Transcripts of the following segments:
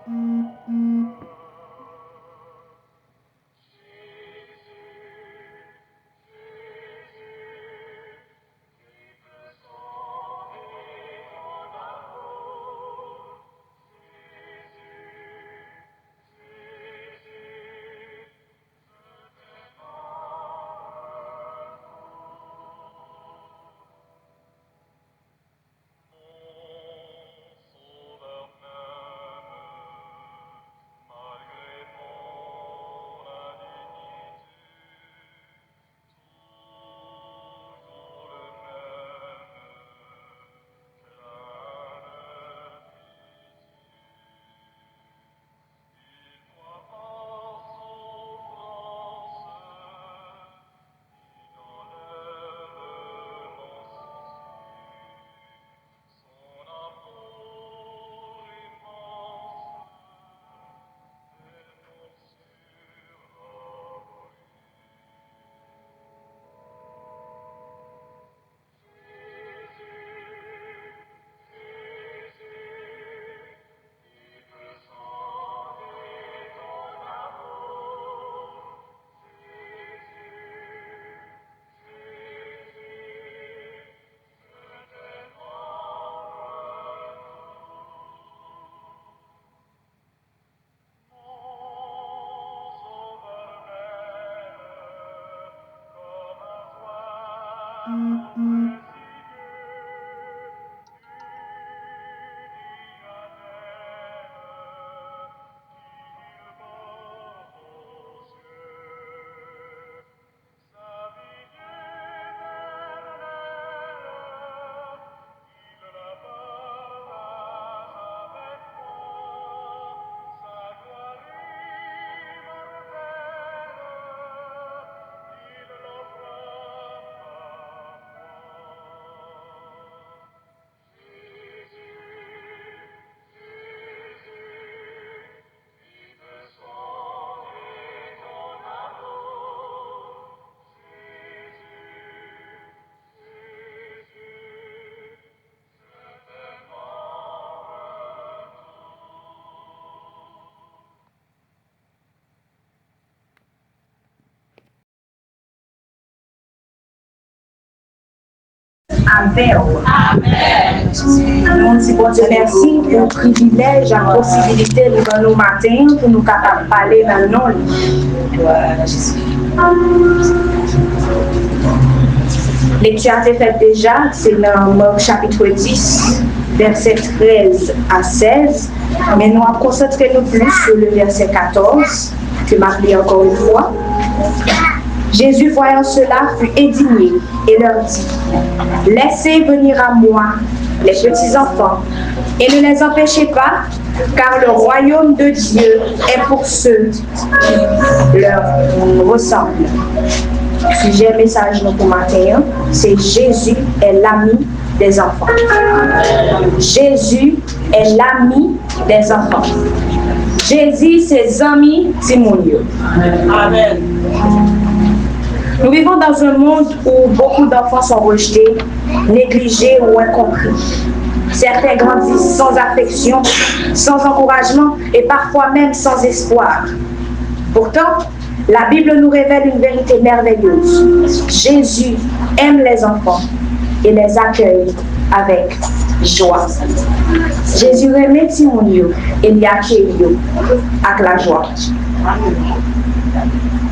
Amen. Nous disons bon Dieu merci pour le privilège, la possibilité de nous matin pour nous capables de parler dans le nom. Lecture a été faite déjà, c'est dans Marc chapitre 10, verset 13 à 16. Mais nous allons concentrer nous plus sur le verset 14, que m'a appelé encore une fois. Jésus, voyant cela, fut indigné et leur dit: laissez venir à moi les petits enfants et ne les empêchez pas, car le royaume de Dieu est pour ceux qui leur ressemblent. Sujet message pour matin, c'est Jésus est l'ami des enfants. Jésus est l'ami des enfants. Jésus, ses amis, Timonio. Amen. Nous vivons dans un monde où beaucoup d'enfants sont rejetés, négligés ou incompris. Certains grandissent sans affection, sans encouragement et parfois même sans espoir. Pourtant, la Bible nous révèle une vérité merveilleuse. Jésus aime les enfants et les accueille avec joie. Jésus aime Timonio et les accueille avec la joie.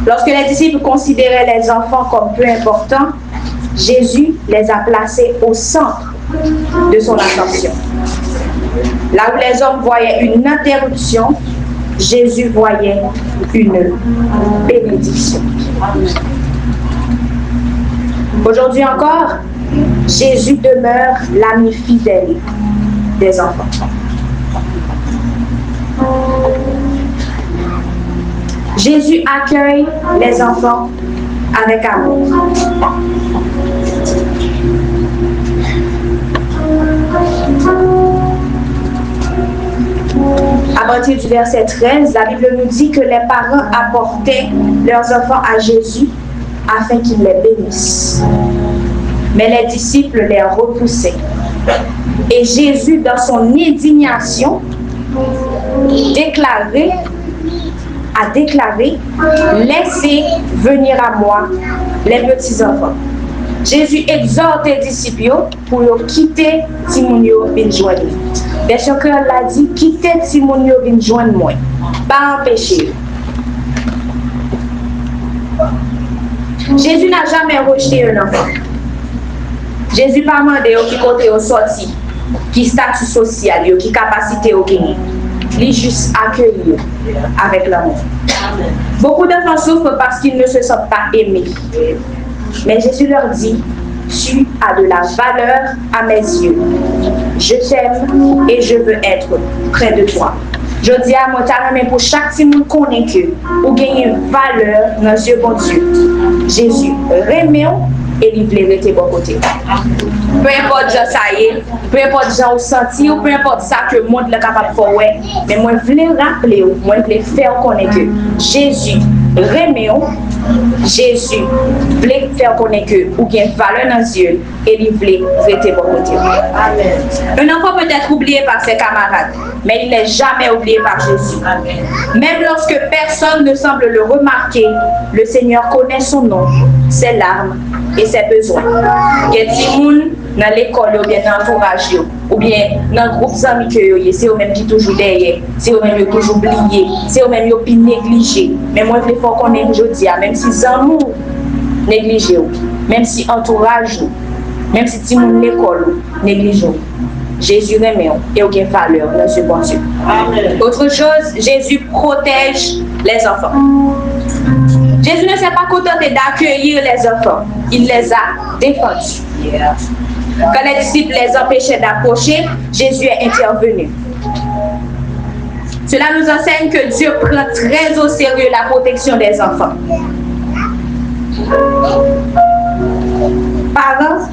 Lorsque les disciples considéraient les enfants comme peu importants, Jésus les a placés au centre de son attention. Là où les hommes voyaient une interruption, Jésus voyait une bénédiction. Aujourd'hui encore, Jésus demeure l'ami fidèle des enfants. Jésus accueille les enfants avec amour. À partir du verset 13, la Bible nous dit que les parents apportaient leurs enfants à Jésus afin qu'il les bénisse. Mais les disciples les repoussaient. Et Jésus, dans son indignation, déclaré, laissez venir à moi les petits enfants. Jésus exhorte les disciples pour quitter Timonio vin joindre. Version créole l'a dit, quitter Timonio vin joindre moi, pas empêcher. Jésus n'a jamais rejeté un enfant. Jésus n'a pas demandé qui côté au sorti, qui statut social, qui capacité au gagner. Il est juste accueilli avec l'amour. Beaucoup d'enfants souffrent parce qu'ils ne se sentent pas aimés. Mais Jésus leur dit, tu as de la valeur à mes yeux. Je t'aime et je veux être près de toi. Je dis à moi, mais pour chaque petit monde connaît que vous gagnez une valeur dans les yeux bon Dieu. Jésus remet et il voulait rester bon côté. Peu importe ça y est, peu importe ça vous senti ou peu importe ça que le monde est capable de faire, mais moi je voulais rappeler, moi je voulais faire connaître que Jésus remet, Jésus voulait faire connaître que vous avez une valeur dans les yeux et il voulait rester bon côté. Amen. Un enfant peut être oublié par ses camarades, mais il n'est jamais oublié par Jésus. Amen. Même lorsque personne ne semble le remarquer, le Seigneur connaît son nom, ses larmes et ses besoins. Il y a des gens dans l'école ou bien dans l'entourage ou bien dans le groupe d'amis que c'est eux-mêmes qui toujours derrière, c'est eux-mêmes qui toujours oubliés, c'est eux-mêmes qui négligés. Mais moi, il faut qu'on ait aujourd'hui, même si les amours négligés, même si l'entourage, même si tout le monde l'école négligé. Jésus remet et aucune valeur dans ce bon Dieu. Autre chose, Jésus protège les enfants. Jésus ne s'est pas contenté d'accueillir les enfants, il les a défendus. Quand les disciples les empêchaient d'approcher, Jésus est intervenu. Cela nous enseigne que Dieu prend très au sérieux la protection des enfants. Parents,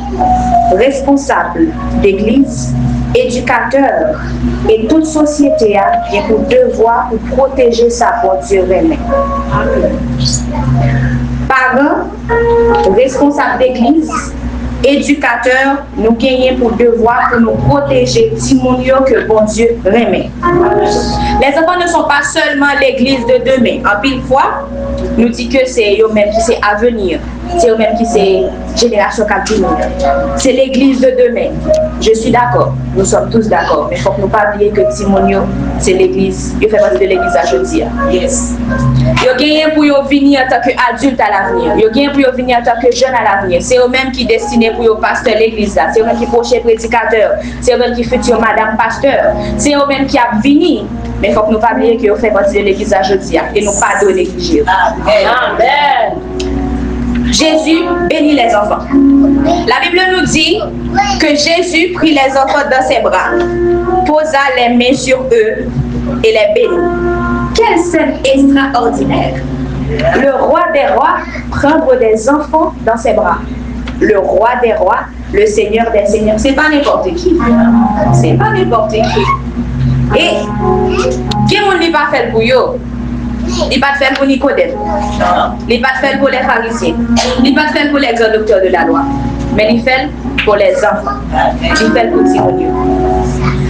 responsables d'église, éducateurs et toute société a pour devoir pour protéger sa Dieu remet. Parents, responsables d'église, éducateurs, nous gagnons pour devoir pour nous protéger Timonio que bon Dieu remet. Les enfants ne sont pas seulement l'église de demain. En pile fois, nous dit que c'est eux-mêmes qui c'est à venir. C'est eux-mêmes qui c'est génération captive. C'est l'église de demain. Je suis d'accord. Nous sommes tous d'accord. Mais il faut que nous ne pas oublier que Timonio, c'est l'église. Il fait partie de l'église à jeudi. Yes. Ils gagnent pour venir en tant qu'adultes à l'avenir. Ils gagnent pour venir en tant que jeunes à l'avenir. C'est eux-mêmes qui destinés pour pasteur l'église là. C'est eux-mêmes qui prochain prédicateur. C'est eux-mêmes qui futur madame pasteur. C'est eux-mêmes qui a venu. Mais il faut que nous ne pas oublier qu'ils font partie de l'église à jeudi et nous pas de négliger. Amen. Jésus bénit les enfants. La Bible nous dit que Jésus prit les enfants dans ses bras, posa les mains sur eux et les bénit. Quelle scène extraordinaire! Le roi des rois prendre des enfants dans ses bras. Le roi des rois, le Seigneur des seigneurs. C'est pas n'importe qui. C'est pas n'importe qui. Et qui ne pas fait pour eux? Il n'est pas fait pour Nicodème. Il n'est pas fait pour les pharisiens. Il n'est pas fait pour les grands docteurs de la loi. Mais il fait pour les enfants. Il fait pour Timonio.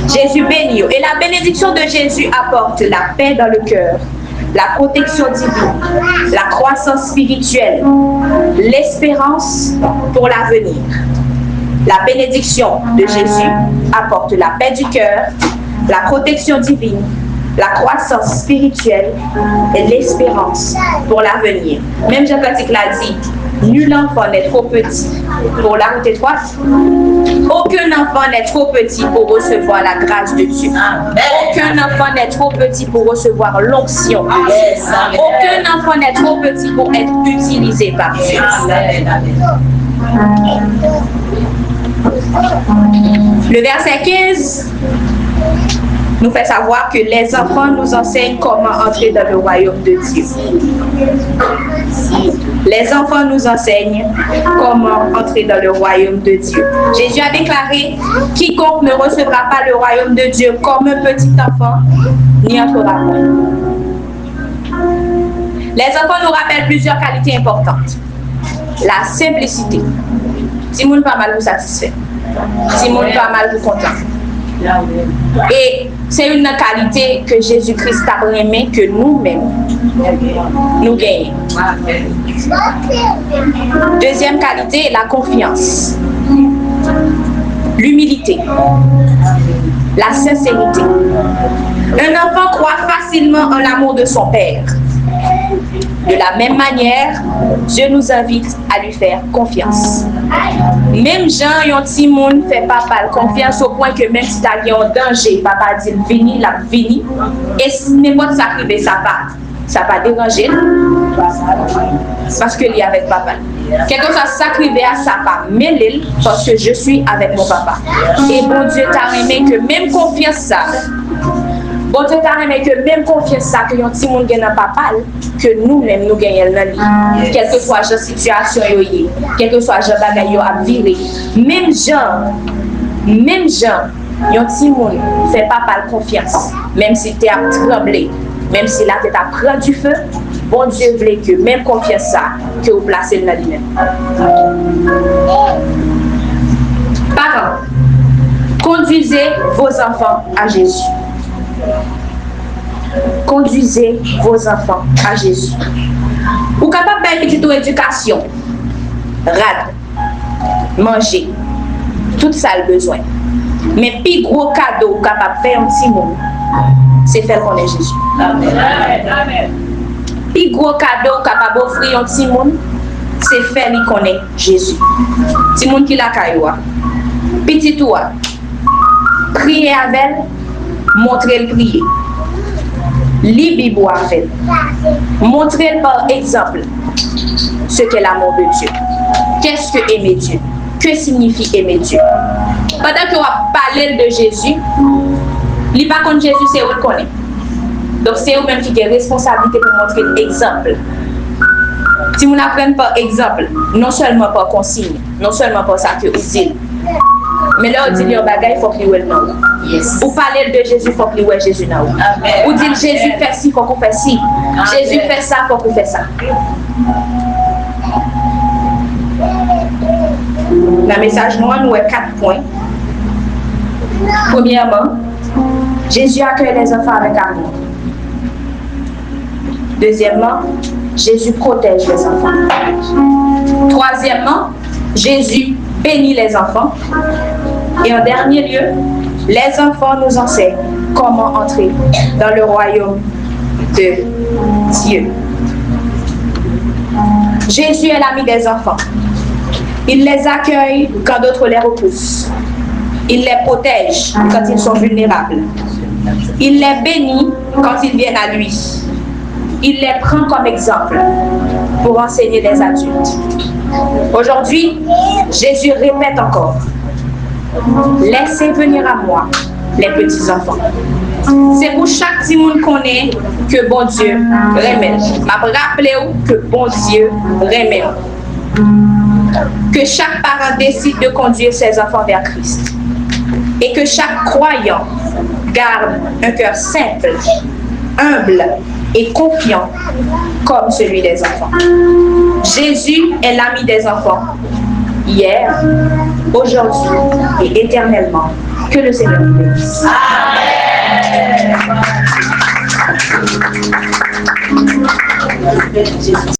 Jésus bénit. Et la bénédiction de Jésus apporte la paix dans le cœur, la protection divine, la croissance spirituelle, l'espérance pour l'avenir. La bénédiction de Jésus apporte la paix du cœur, la protection divine, la croissance spirituelle et l'espérance pour l'avenir. Même Jean-Baptiste l'a dit, nul enfant n'est trop petit pour la route étroite. Aucun enfant n'est trop petit pour recevoir la grâce de Dieu. Aucun enfant n'est trop petit pour recevoir l'onction. Aucun enfant n'est trop petit pour être utilisé par Dieu. Le verset 15 nous fait savoir que les enfants nous enseignent comment entrer dans le royaume de Dieu. Les enfants nous enseignent comment entrer dans le royaume de Dieu. Jésus a déclaré, quiconque ne recevra pas le royaume de Dieu comme un petit enfant, n'y entrera pas. Les enfants nous rappellent plusieurs qualités importantes. La simplicité. Si vous n'êtes pas mal vous satisfait. Si vous n'êtes pas mal vous content. Et c'est une qualité que Jésus-Christ a aimé que nous-mêmes, nous gagnons. Deuxième qualité, la confiance, l'humilité, la sincérité. Un enfant croit facilement en l'amour de son père. De la même manière, Dieu nous invite à lui faire confiance. Même Jean, yon ti moun fait papa confiance au point que même si tu as un danger, papa dit vini, la vini. Et si n'importe ça arrive, ça va déranger. Parce que est avec papa. Quelque chose ça arrive à ça pas mêler parce que je suis avec mon papa. Et bon Dieu t'a aimé que même confiance ça. Bon Dieu t'a aimé que même confiance ça que yon ti moun gen nan papa que nous-mêmes nous gagnons dans lui. Quelle que soit la situation yoye, quel que soit le bagay yo a viré. Même Jean, yon ti moun fait papa confiance. Même si tu as tremblé, même si la tête a pris du feu, bon Dieu voulait que même confiance ça que vous placez dans lui-même. Parents, conduisez vos enfants à Jésus. Conduisez vos enfants à Jésus. Ou capable de faire une éducation, rad, manger, tout ça le besoin. Mais plus gros cadeau capable de faire un petit monde, c'est faire connaître Jésus. Amen. Plus gros cadeau capable d'offrir un petit monde, c'est faire connaître Jésus. Petit monde qui la cailloua, petit toi, prier avec elle, montrer le prier. Lis Bible avec elle. Montrer par exemple ce qu'est l'amour de Dieu. Qu'est-ce que aimer Dieu? Que signifie aimer Dieu? Pendant que vous parlez de Jésus, li pas contre Jésus, c'est vous le connaissez. Donc c'est vous-même qui avez responsabilité pour montrer l'exemple. Si vous apprenez par exemple, non seulement par consigne, non seulement par ça que vous dites, mais là, on dit un bagage, il faut qu'il y ait non. Yes. Ou parler de Jésus, il faut qu'il y ait Jésus non. Ou dire Jésus fait ci, il faut qu'on fait ci. Jésus fait ça, il faut qu'on fait ça. Le message noir nous est 4 points. Premièrement, Jésus accueille les enfants avec amour. Deuxièmement, Jésus protège les enfants. Troisièmement, Jésus bénit les enfants. Et en dernier lieu, les enfants nous enseignent comment entrer dans le royaume de Dieu. Jésus est l'ami des enfants. Il les accueille quand d'autres les repoussent. Il les protège quand ils sont vulnérables. Il les bénit quand ils viennent à lui. Il les prend comme exemple pour enseigner les adultes. Aujourd'hui, Jésus répète encore: laissez venir à moi les petits enfants. C'est pour chaque petit monde qu'on est que bon Dieu remet. Rappelez-vous que bon Dieu remet. Que chaque parent décide de conduire ses enfants vers Christ. Et que chaque croyant garde un cœur simple, humble et confiant comme celui des enfants. Jésus est l'ami des enfants, hier, aujourd'hui et éternellement. Que le Seigneur vous bénisse. Amen.